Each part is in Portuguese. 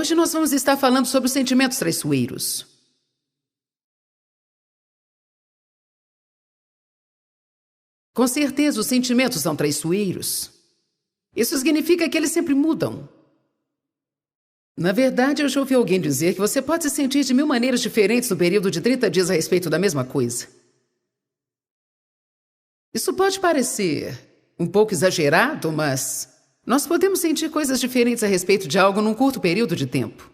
Hoje nós vamos estar falando sobre os sentimentos traiçoeiros. Com certeza, os sentimentos são traiçoeiros. Isso significa que eles sempre mudam. Na verdade, eu já ouvi alguém dizer que você pode se sentir de 1000 maneiras diferentes no período de 30 dias a respeito da mesma coisa. Isso pode parecer um pouco exagerado, mas nós podemos sentir coisas diferentes a respeito de algo num curto período de tempo.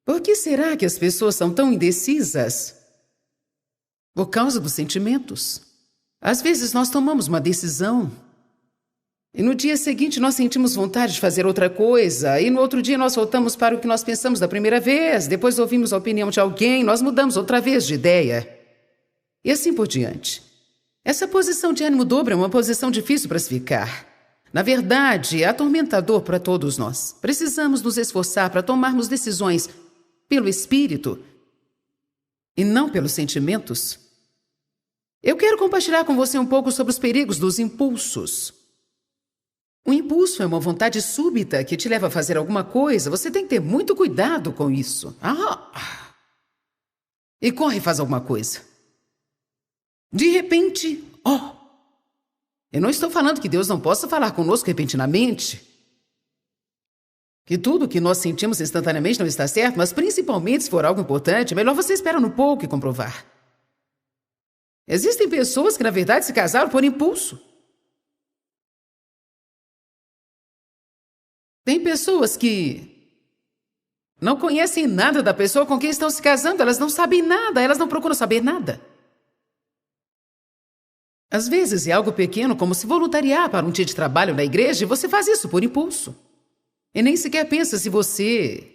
Por que será que as pessoas são tão indecisas? Por causa dos sentimentos. Às vezes nós tomamos uma decisão e no dia seguinte nós sentimos vontade de fazer outra coisa e no outro dia nós voltamos para o que nós pensamos da primeira vez, depois ouvimos a opinião de alguém, nós mudamos outra vez de ideia. E assim por diante. Essa posição de ânimo dobro é uma posição difícil para se ficar. Na verdade, é atormentador para todos nós. Precisamos nos esforçar para tomarmos decisões pelo espírito e não pelos sentimentos. Eu quero compartilhar com você um pouco sobre os perigos dos impulsos. Um impulso é uma vontade súbita que te leva a fazer alguma coisa. Você tem que ter muito cuidado com isso. E corre e faz alguma coisa. De repente, eu não estou falando que Deus não possa falar conosco repentinamente. Que tudo o que nós sentimos instantaneamente não está certo, mas principalmente se for algo importante, é melhor você esperar um pouco e comprovar. Existem pessoas que, na verdade, se casaram por impulso. Tem pessoas que não conhecem nada da pessoa com quem estão se casando, elas não sabem nada, elas não procuram saber nada. Às vezes é algo pequeno, como se voluntariar para um dia de trabalho na igreja, e você faz isso por impulso. E nem sequer pensa se você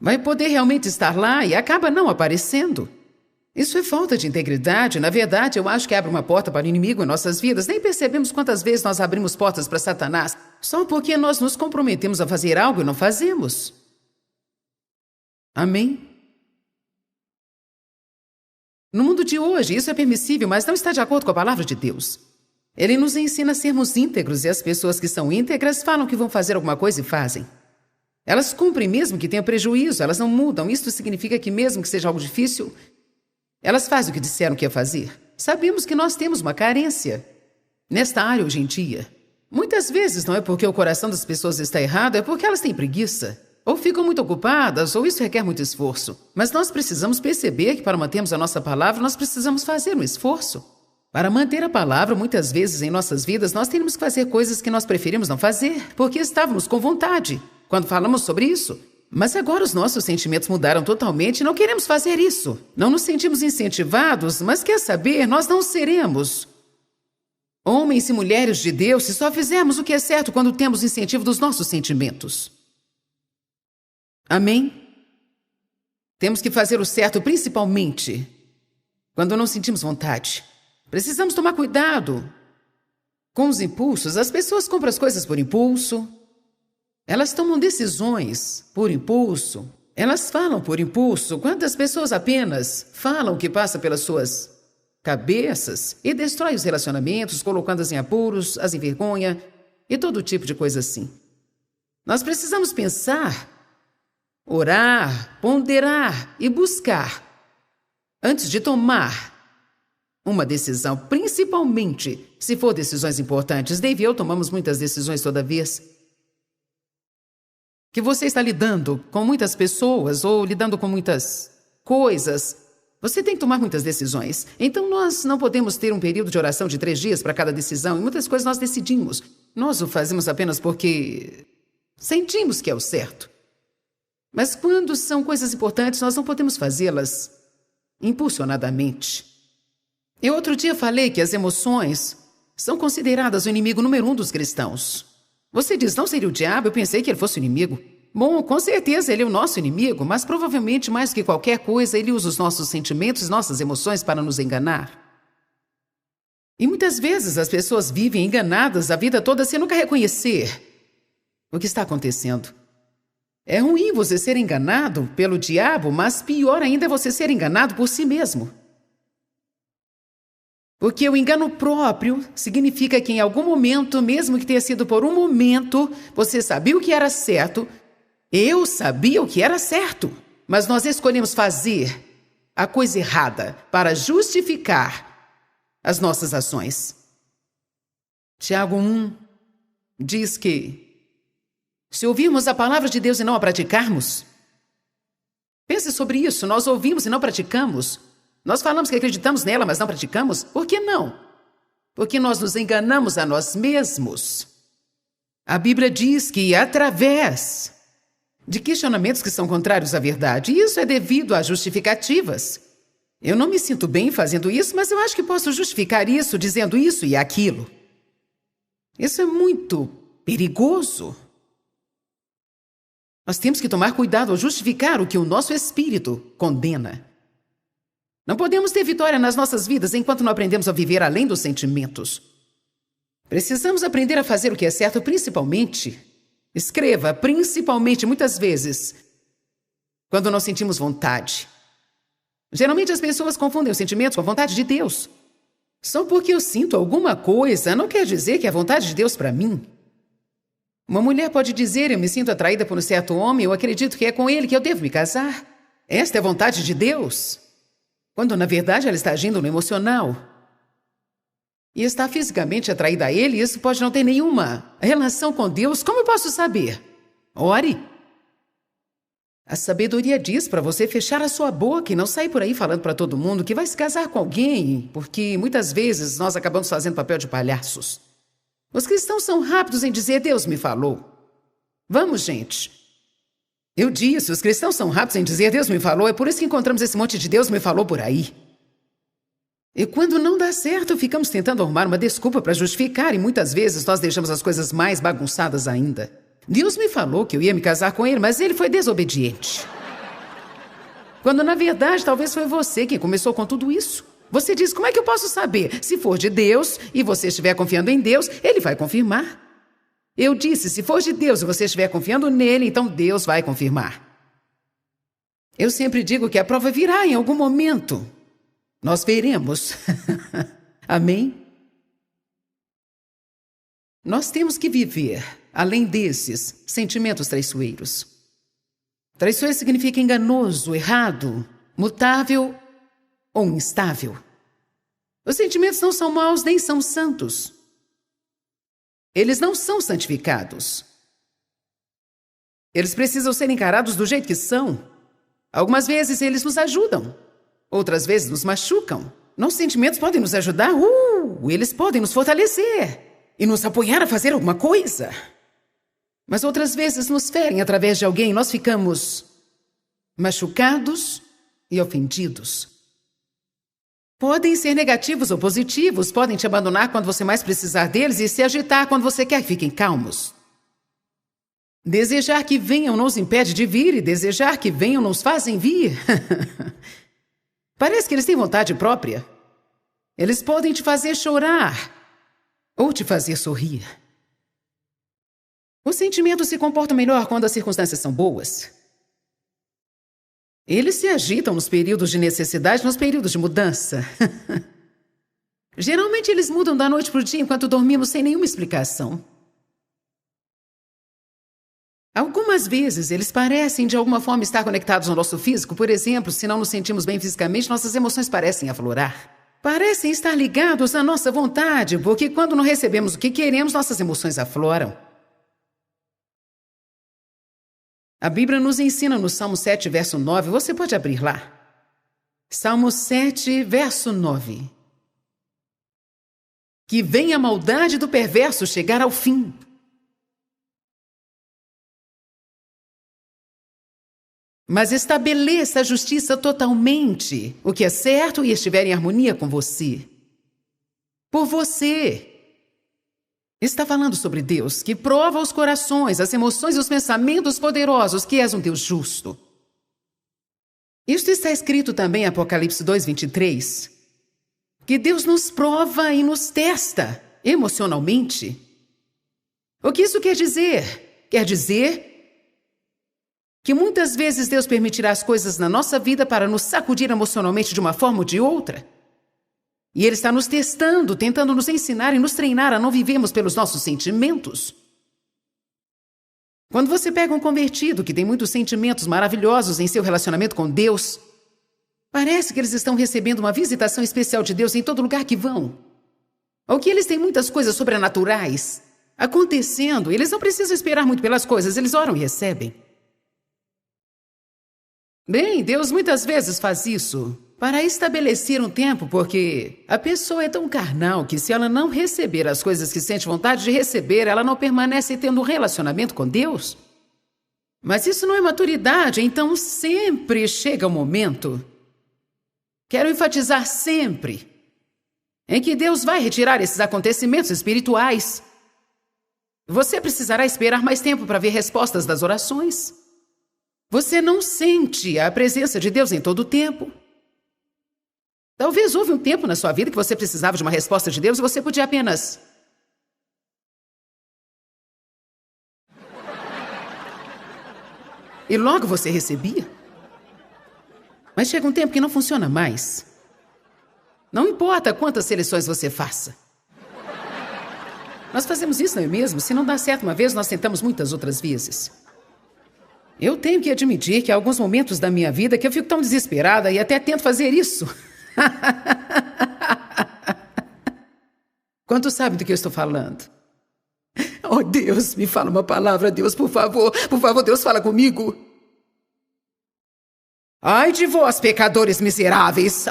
vai poder realmente estar lá e acaba não aparecendo. Isso é falta de integridade. Na verdade, eu acho que abre uma porta para o inimigo em nossas vidas. Nem percebemos quantas vezes nós abrimos portas para Satanás, só porque nós nos comprometemos a fazer algo e não fazemos. Amém? No mundo de hoje, isso é permissível, mas não está de acordo com a palavra de Deus. Ele nos ensina a sermos íntegros e as pessoas que são íntegras falam que vão fazer alguma coisa e fazem. Elas cumprem mesmo que tenham prejuízo, elas não mudam. Isso significa que mesmo que seja algo difícil, elas fazem o que disseram que ia fazer. Sabemos que nós temos uma carência nesta área hoje em dia. Muitas vezes não é porque o coração das pessoas está errado, é porque elas têm preguiça. Ou ficam muito ocupadas, ou isso requer muito esforço. Mas nós precisamos perceber que para mantermos a nossa palavra, nós precisamos fazer um esforço. Para manter a palavra, muitas vezes em nossas vidas, nós temos que fazer coisas que nós preferimos não fazer, porque estávamos com vontade quando falamos sobre isso. Mas agora os nossos sentimentos mudaram totalmente e não queremos fazer isso. Não nos sentimos incentivados, mas quer saber, nós não seremos homens e mulheres de Deus se só fizermos o que é certo quando temos incentivo dos nossos sentimentos. Amém? Temos que fazer o certo principalmente quando não sentimos vontade. Precisamos tomar cuidado com os impulsos. As pessoas compram as coisas por impulso. Elas tomam decisões por impulso. Elas falam por impulso. Quantas pessoas apenas falam o que passa pelas suas cabeças e destrói os relacionamentos, colocando-as em apuros, as envergonha e todo tipo de coisa assim. Nós precisamos pensar, orar, ponderar e buscar antes de tomar uma decisão, principalmente se for decisões importantes. Dave e eu tomamos muitas decisões toda vez que você está lidando com muitas pessoas ou lidando com muitas coisas. Você tem que tomar muitas decisões. Então nós não podemos ter um período de oração de 3 dias para cada decisão. E muitas coisas nós decidimos. Nós o fazemos apenas porque sentimos que é o certo. Mas quando são coisas importantes, nós não podemos fazê-las impulsionadamente. Eu outro dia falei que as emoções são consideradas o inimigo número 1 dos cristãos. Você diz, não seria o diabo? Eu pensei que ele fosse o inimigo. Bom, com certeza ele é o nosso inimigo, mas provavelmente mais que qualquer coisa, ele usa os nossos sentimentos e nossas emoções para nos enganar. E muitas vezes as pessoas vivem enganadas a vida toda sem nunca reconhecer o que está acontecendo. É ruim você ser enganado pelo diabo, mas pior ainda é você ser enganado por si mesmo. Porque o engano próprio significa que em algum momento, mesmo que tenha sido por um momento, você sabia o que era certo, Eu sabia o que era certo, mas nós escolhemos fazer a coisa errada para justificar as nossas ações. Tiago 1 diz que, se ouvirmos a palavra de Deus e não a praticarmos, pense sobre isso, nós ouvimos e não praticamos. Nós falamos que acreditamos nela, mas não praticamos. Por que não? Porque nós nos enganamos a nós mesmos. A Bíblia diz que através de questionamentos que são contrários à verdade, e isso é devido a justificativas. Eu não me sinto bem fazendo isso, mas eu acho que posso justificar isso dizendo isso e aquilo. Isso é muito perigoso. Nós temos que tomar cuidado ao justificar o que o nosso espírito condena. Não podemos ter vitória nas nossas vidas enquanto não aprendemos a viver além dos sentimentos. Precisamos aprender a fazer o que é certo, principalmente, escreva, principalmente, muitas vezes, quando não sentimos vontade. Geralmente as pessoas confundem os sentimentos com a vontade de Deus. Só porque eu sinto alguma coisa não quer dizer que é a vontade de Deus para mim. Uma mulher pode dizer, eu me sinto atraída por um certo homem, eu acredito que é com ele que eu devo me casar. Esta é a vontade de Deus. Quando, na verdade, ela está agindo no emocional. E está fisicamente atraída a ele, isso pode não ter nenhuma relação com Deus. Como eu posso saber? Ore. A sabedoria diz para você fechar a sua boca e não sair por aí falando para todo mundo que vai se casar com alguém, porque muitas vezes nós acabamos fazendo papel de palhaços. Os cristãos são rápidos em dizer, Deus me falou. Vamos, gente. Eu disse, os cristãos são rápidos em dizer, Deus me falou, é por isso que encontramos esse monte de Deus me falou por aí. E quando não dá certo, ficamos tentando arrumar uma desculpa para justificar e muitas vezes nós deixamos as coisas mais bagunçadas ainda. Deus me falou que eu ia me casar com ele, mas ele foi desobediente. Quando na verdade talvez foi você quem começou com tudo isso. Você diz, como é que eu posso saber? Se for de Deus e você estiver confiando em Deus, ele vai confirmar. Eu disse, se for de Deus e você estiver confiando nele, então Deus vai confirmar. Eu sempre digo que a prova virá em algum momento. Nós veremos. Amém? Nós temos que viver, além desses, sentimentos traiçoeiros. Traiçoeiro significa enganoso, errado, mutável ou instável. Os sentimentos não são maus nem são santos. Eles não são santificados. Eles precisam ser encarados do jeito que são. Algumas vezes eles nos ajudam. Outras vezes nos machucam. Nossos sentimentos podem nos ajudar. Eles podem nos fortalecer e nos apoiar a fazer alguma coisa. Mas outras vezes nos ferem através de alguém. Nós ficamos machucados e ofendidos. Podem ser negativos ou positivos, podem te abandonar quando você mais precisar deles e se agitar quando você quer que fiquem calmos. Desejar que venham nos impede de vir e desejar que venham nos fazem vir. Parece que eles têm vontade própria. Eles podem te fazer chorar ou te fazer sorrir. Os sentimentos se comportam melhor quando as circunstâncias são boas. Eles se agitam nos períodos de necessidade, nos períodos de mudança. Geralmente eles mudam da noite para o dia enquanto dormimos sem nenhuma explicação. Algumas vezes eles parecem de alguma forma estar conectados ao nosso físico. Por exemplo, se não nos sentimos bem fisicamente, nossas emoções parecem aflorar. Parecem estar ligados à nossa vontade, porque quando não recebemos o que queremos, nossas emoções afloram. A Bíblia nos ensina no Salmo 7, verso 9. Você pode abrir lá. Salmo 7, verso 9. Que venha a maldade do perverso chegar ao fim. Mas estabeleça a justiça totalmente, o que é certo e estiver em harmonia com você. Por você. Está falando sobre Deus, que prova os corações, as emoções e os pensamentos poderosos, que és um Deus justo. Isto está escrito também em Apocalipse 2, 23, que Deus nos prova e nos testa emocionalmente. O que isso quer dizer? Quer dizer que muitas vezes Deus permitirá as coisas na nossa vida para nos sacudir emocionalmente de uma forma ou de outra. E Ele está nos testando, tentando nos ensinar e nos treinar a não vivermos pelos nossos sentimentos. Quando você pega um convertido que tem muitos sentimentos maravilhosos em seu relacionamento com Deus, parece que eles estão recebendo uma visitação especial de Deus em todo lugar que vão. Ou que eles têm muitas coisas sobrenaturais acontecendo. Eles não precisam esperar muito pelas coisas, eles oram e recebem. Bem, Deus muitas vezes faz isso para estabelecer um tempo, porque a pessoa é tão carnal que se ela não receber as coisas que sente vontade de receber, ela não permanece tendo um relacionamento com Deus. Mas isso não é maturidade, então sempre chega o momento, quero enfatizar sempre, em que Deus vai retirar esses acontecimentos espirituais. Você precisará esperar mais tempo para ver respostas das orações. Você não sente a presença de Deus em todo o tempo. Talvez houve um tempo na sua vida que você precisava de uma resposta de Deus e você podia apenas... E logo você recebia. Mas chega um tempo que não funciona mais. Não importa quantas seleções você faça. Nós fazemos isso, não é mesmo? Se não dá certo uma vez, nós tentamos muitas outras vezes. Eu tenho que admitir que há alguns momentos da minha vida que eu fico tão desesperada e até tento fazer isso. Quantos sabem do que eu estou falando? Oh, Deus, me fala uma palavra, Deus, por favor. Por favor, Deus, fala comigo. Ai de vós, pecadores miseráveis.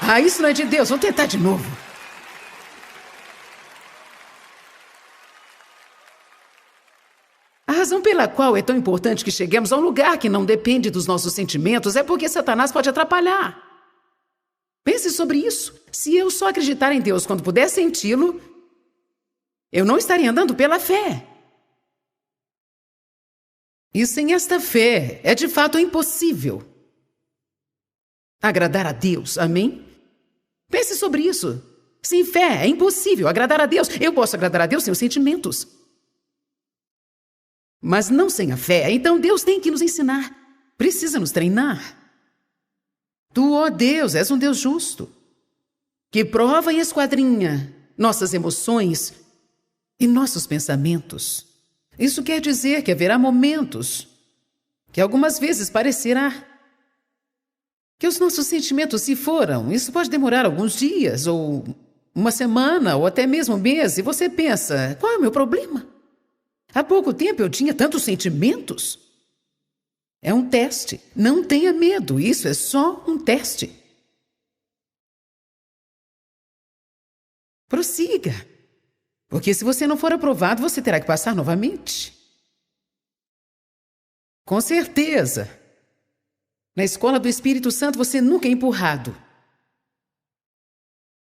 Ah, isso não é de Deus. Vamos tentar de novo. A razão pela qual é tão importante que cheguemos a um lugar que não depende dos nossos sentimentos é porque Satanás pode atrapalhar. Pense sobre isso. Se eu só acreditar em Deus quando puder senti-lo, eu não estaria andando pela fé. E sem esta fé, é de fato impossível agradar a Deus, amém? Pense sobre isso. Sem fé, é impossível agradar a Deus. Eu posso agradar a Deus sem os sentimentos. Mas não sem a fé. Então Deus tem que nos ensinar. Precisa nos treinar. Tu, ó Deus, és um Deus justo, que prova e esquadrinha nossas emoções e nossos pensamentos. Isso quer dizer que haverá momentos que algumas vezes parecerá que os nossos sentimentos se foram. Isso pode demorar alguns dias, ou uma semana, ou até mesmo um mês, e você pensa, qual é o meu problema? Há pouco tempo eu tinha tantos sentimentos. É um teste. Não tenha medo, isso é só um teste. Prossiga. Porque se você não for aprovado, você terá que passar novamente. Com certeza. Na escola do Espírito Santo, você nunca é empurrado.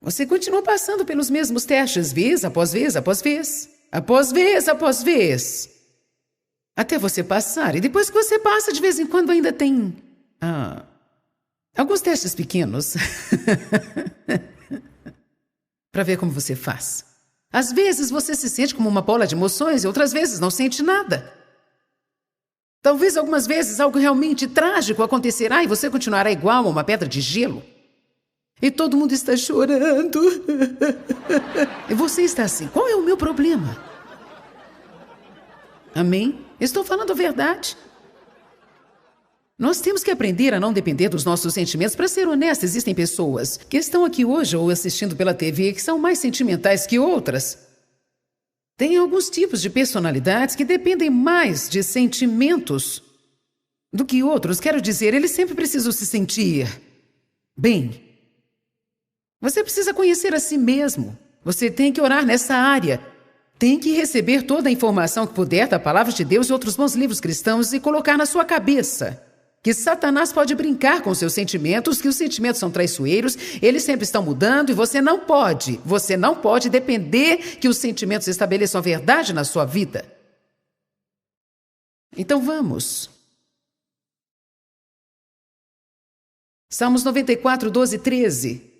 Você continua passando pelos mesmos testes, vez após vez, após vez. Após vez, após vez. Até você passar. E depois que você passa, de vez em quando ainda tem... alguns testes pequenos. Para ver como você faz. Às vezes você se sente como uma bola de emoções e outras vezes não sente nada. Talvez algumas vezes algo realmente trágico acontecerá e você continuará igual a uma pedra de gelo. E todo mundo está chorando. E você está assim, qual é o meu problema? Amém? Estou falando a verdade. Nós temos que aprender a não depender dos nossos sentimentos. Para ser honesto, existem pessoas que estão aqui hoje ou assistindo pela TV que são mais sentimentais que outras. Tem alguns tipos de personalidades que dependem mais de sentimentos do que outros. Quero dizer, eles sempre precisam se sentir bem. Você precisa conhecer a si mesmo. Você tem que orar nessa área. Tem que receber toda a informação que puder da palavra de Deus e outros bons livros cristãos e colocar na sua cabeça que Satanás pode brincar com seus sentimentos, que os sentimentos são traiçoeiros, eles sempre estão mudando e você não pode depender que os sentimentos estabeleçam a verdade na sua vida. Então vamos. Salmos 94, 12 e 13.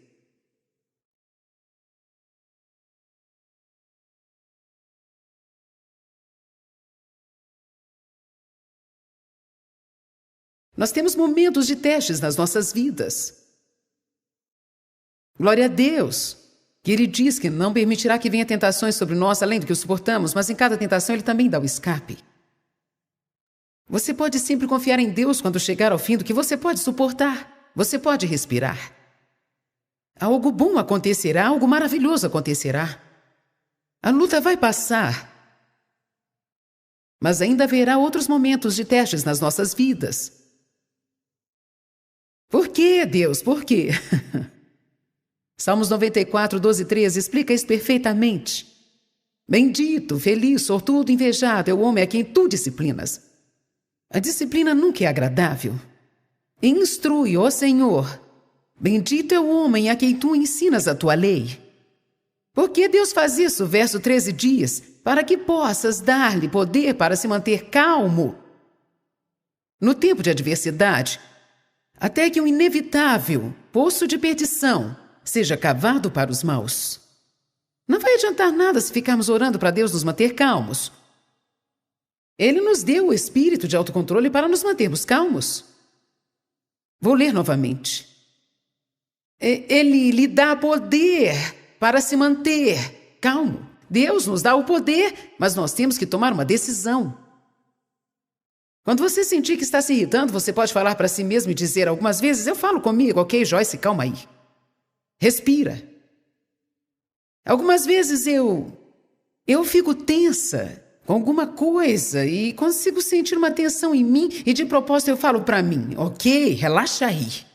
Nós temos momentos de testes nas nossas vidas. Glória a Deus. que Ele diz que não permitirá que venha tentações sobre nós além do que o suportamos, mas em cada tentação Ele também dá o escape. Você pode sempre confiar em Deus quando chegar ao fim do que você pode suportar. Você pode respirar. Algo bom acontecerá, algo maravilhoso acontecerá. A luta vai passar. Mas ainda haverá outros momentos de testes nas nossas vidas. Por quê, Deus? Por quê? Salmos 94, 12 e 13 explica isso perfeitamente. Bendito, feliz, sortudo, invejado é o homem a quem tu disciplinas. A disciplina nunca é agradável. Instrui, ó Senhor. Bendito é o homem a quem tu ensinas a tua lei. Por que Deus faz isso? Verso 13 diz, para que possas dar-lhe poder para se manter calmo no tempo de adversidade, até que o inevitável poço de perdição seja cavado para os maus. Não vai adiantar nada se ficarmos orando para Deus nos manter calmos. Ele nos deu o espírito de autocontrole para nos mantermos calmos. Vou ler novamente. Ele lhe dá poder para se manter calmo. Deus nos dá o poder, mas nós temos que tomar uma decisão. Quando você sentir que está se irritando, você pode falar para si mesmo e dizer algumas vezes, eu falo comigo, ok, Joyce, calma aí. Respira. Algumas vezes eu fico tensa com alguma coisa e consigo sentir uma tensão em mim e de propósito eu falo para mim, ok, relaxa aí.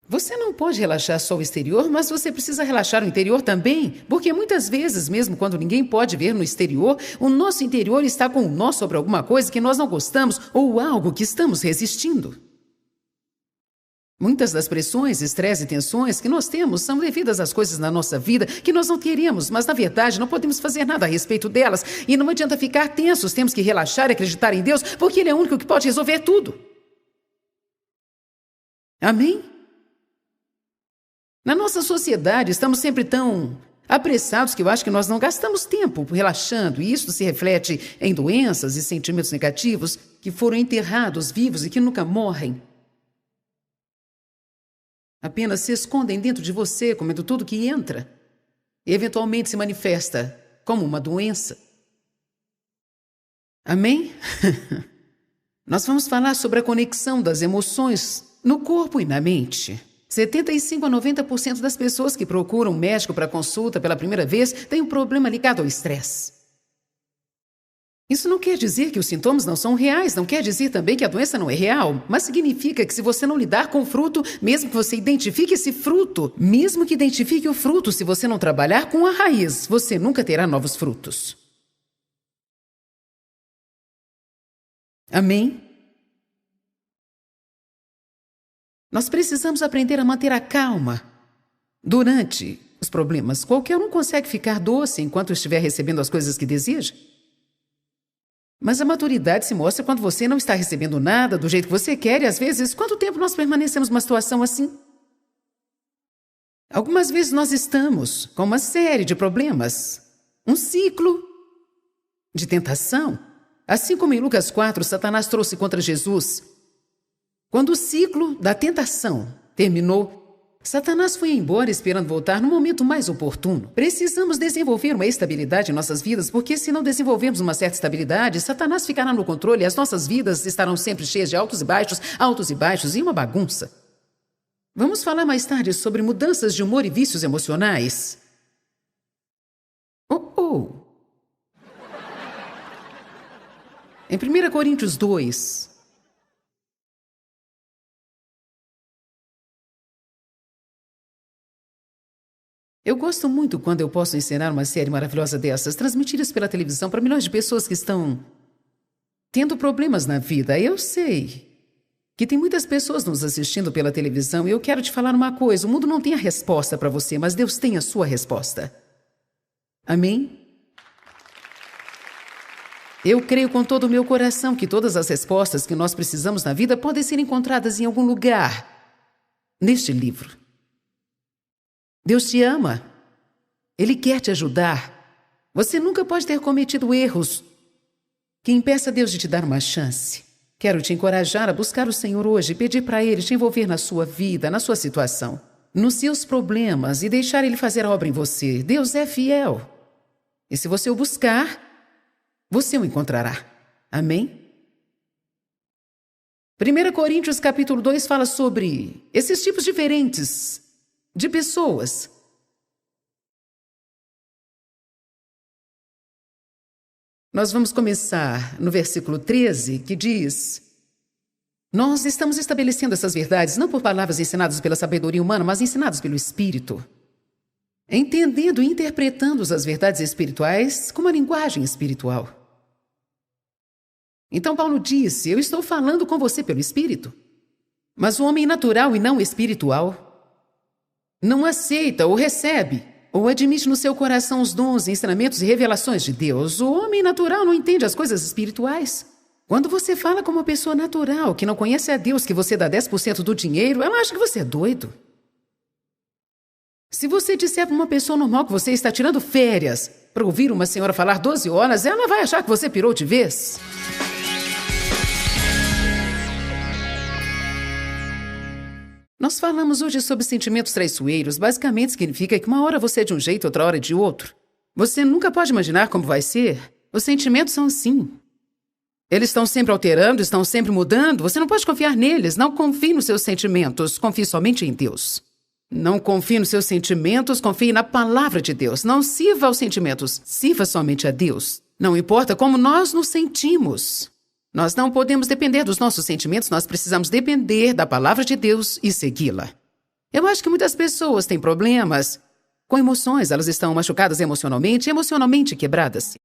Você não pode relaxar só o exterior, mas você precisa relaxar o interior também, porque muitas vezes, mesmo quando ninguém pode ver no exterior, o nosso interior está com um nó sobre alguma coisa que nós não gostamos ou algo que estamos resistindo. Muitas das pressões, estresse e tensões que nós temos são devidas às coisas na nossa vida que nós não queremos, mas na verdade não podemos fazer nada a respeito delas. E não adianta ficar tensos, temos que relaxar e acreditar em Deus, porque Ele é o único que pode resolver tudo. Amém? Na nossa sociedade, estamos sempre tão apressados que eu acho que nós não gastamos tempo relaxando, e isso se reflete em doenças e sentimentos negativos que foram enterrados vivos e que nunca morrem. Apenas se escondem dentro de você, comendo tudo que entra, e eventualmente se manifesta como uma doença. Amém? Nós vamos falar sobre a conexão das emoções no corpo e na mente. 75 a 90% das pessoas que procuram um médico para consulta pela primeira vez têm um problema ligado ao estresse. Isso não quer dizer que os sintomas não são reais, não quer dizer também que a doença não é real, mas significa que se você não lidar com o fruto, mesmo que você identifique esse fruto, mesmo que identifique o fruto, se você não trabalhar com a raiz, você nunca terá novos frutos. Amém? Nós precisamos aprender a manter a calma durante os problemas. Qualquer um consegue ficar doce enquanto estiver recebendo as coisas que deseja. Mas a maturidade se mostra quando você não está recebendo nada do jeito que você quer e, às vezes, quanto tempo nós permanecemos numa situação assim? Algumas vezes nós estamos com uma série de problemas, um ciclo de tentação. Assim como em Lucas 4, Satanás trouxe contra Jesus. Quando o ciclo da tentação terminou, Satanás foi embora esperando voltar no momento mais oportuno. Precisamos desenvolver uma estabilidade em nossas vidas, porque se não desenvolvermos uma certa estabilidade, Satanás ficará no controle e as nossas vidas estarão sempre cheias de altos e baixos e uma bagunça. Vamos falar mais tarde sobre mudanças de humor e vícios emocionais. Em 1 Coríntios 2... Eu gosto muito quando eu posso ensinar uma série maravilhosa dessas, transmitidas pela televisão para milhões de pessoas que estão tendo problemas na vida. Eu sei que tem muitas pessoas nos assistindo pela televisão e eu quero te falar uma coisa. O mundo não tem a resposta para você, mas Deus tem a sua resposta. Amém? Eu creio com todo o meu coração que todas as respostas que nós precisamos na vida podem ser encontradas em algum lugar neste livro. Deus te ama. Ele quer te ajudar. Você nunca pode ter cometido erros que impeça Deus de te dar uma chance. Quero te encorajar a buscar o Senhor hoje e pedir para Ele te envolver na sua vida, na sua situação. nos seus problemas e deixar Ele fazer a obra em você. Deus é fiel. E se você o buscar, você o encontrará. Amém? 1 Coríntios capítulo 2 fala sobre esses tipos diferentes de pessoas. Nós vamos começar no versículo 13, que diz: nós estamos estabelecendo essas verdades não por palavras ensinadas pela sabedoria humana, mas ensinadas pelo Espírito. Entendendo e interpretando as verdades espirituais com uma linguagem espiritual. Então Paulo disse: eu estou falando com você pelo Espírito. Mas o homem natural e não espiritual não aceita ou recebe ou admite no seu coração os dons, ensinamentos e revelações de Deus. O homem natural não entende as coisas espirituais. Quando você fala com uma pessoa natural que não conhece a Deus, que você dá 10% do dinheiro, ela acha que você é doido. Se você disser para uma pessoa normal que você está tirando férias para ouvir uma senhora falar 12 horas, ela vai achar que você pirou de vez. Nós falamos hoje sobre sentimentos traiçoeiros. Basicamente significa que uma hora você é de um jeito, outra hora é de outro. Você nunca pode imaginar como vai ser. Os sentimentos são assim. Eles estão sempre alterando, estão sempre mudando. Você não pode confiar neles. Não confie nos seus sentimentos. Confie somente em Deus. Não confie nos seus sentimentos. Confie na palavra de Deus. Não sirva aos sentimentos. Sirva somente a Deus. Não importa como nós nos sentimos. Nós não podemos depender dos nossos sentimentos. Nós precisamos depender da palavra de Deus e segui-la. Eu acho que muitas pessoas têm problemas com emoções. Elas estão machucadas emocionalmente quebradas.